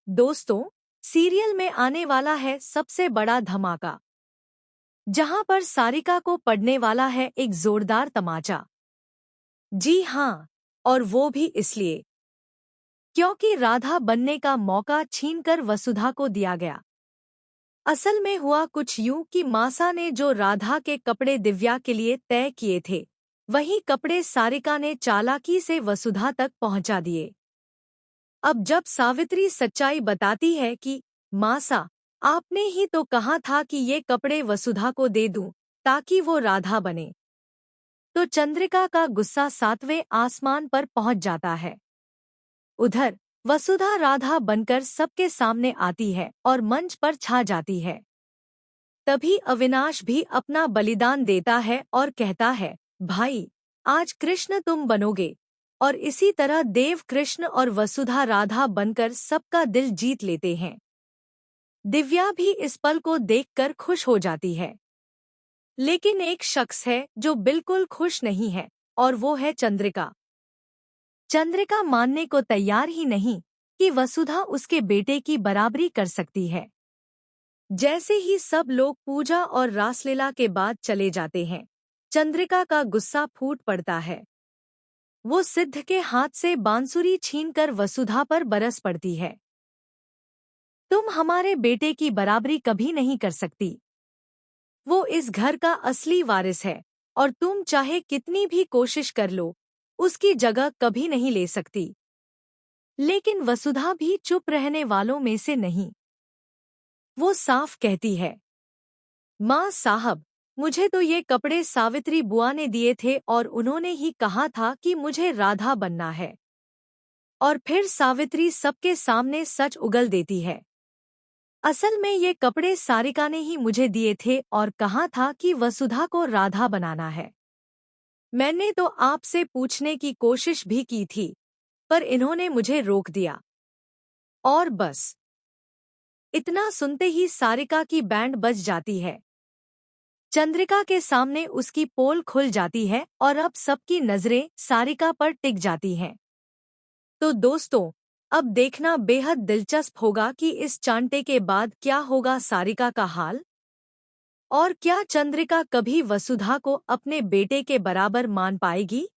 दोस्तों, सीरियल में आने वाला है सबसे बड़ा धमाका, जहां पर सारिका को पड़ने वाला है एक जोरदार तमाचा। जी हाँ, और वो भी इसलिए क्योंकि राधा बनने का मौका छीनकर वसुधा को दिया गया। असल में हुआ कुछ यूं कि मासा ने जो राधा के कपड़े दिव्या के लिए तय किए थे, वही कपड़े सारिका ने चालाकी से वसुधा तक पहुंचा दिए। अब जब सावित्री सच्चाई बताती है कि मासा, आपने ही तो कहा था कि ये कपड़े वसुधा को दे दूं ताकि वो राधा बने, तो चंद्रिका का गुस्सा सातवें आसमान पर पहुंच जाता है। उधर वसुधा राधा बनकर सबके सामने आती है और मंच पर छा जाती है। तभी अविनाश भी अपना बलिदान देता है और कहता है, भाई, आज कृष्ण तुम बनोगे। और इसी तरह देव कृष्ण और वसुधा राधा बनकर सबका दिल जीत लेते हैं। दिव्या भी इस पल को देखकर खुश हो जाती है। लेकिन एक शख्स है जो बिल्कुल खुश नहीं है, और वो है चंद्रिका। चंद्रिका मानने को तैयार ही नहीं कि वसुधा उसके बेटे की बराबरी कर सकती है। जैसे ही सब लोग पूजा और रासलीला के बाद चले जाते हैं, चंद्रिका का गुस्सा फूट पड़ता है। वो सिद्ध के हाथ से बांसुरी छीनकर वसुधा पर बरस पड़ती है। तुम हमारे बेटे की बराबरी कभी नहीं कर सकती। वो इस घर का असली वारिस है, और तुम चाहे कितनी भी कोशिश कर लो, उसकी जगह कभी नहीं ले सकती। लेकिन वसुधा भी चुप रहने वालों में से नहीं। वो साफ कहती है, माँ साहब, मुझे तो ये कपड़े सावित्री बुआ ने दिए थे और उन्होंने ही कहा था कि मुझे राधा बनना है। और फिर सावित्री सबके सामने सच उगल देती है। असल में ये कपड़े सारिका ने ही मुझे दिए थे और कहा था कि वसुधा को राधा बनाना है। मैंने तो आपसे पूछने की कोशिश भी की थी, पर इन्होंने मुझे रोक दिया। और बस इतना सुनते ही सारिका की बैंड बज जाती है। चंद्रिका के सामने उसकी पोल खुल जाती है और अब सबकी नजरें सारिका पर टिक जाती हैं। तो दोस्तों, अब देखना बेहद दिलचस्प होगा कि इस चांटे के बाद क्या होगा सारिका का हाल, और क्या चंद्रिका कभी वसुधा को अपने बेटे के बराबर मान पाएगी।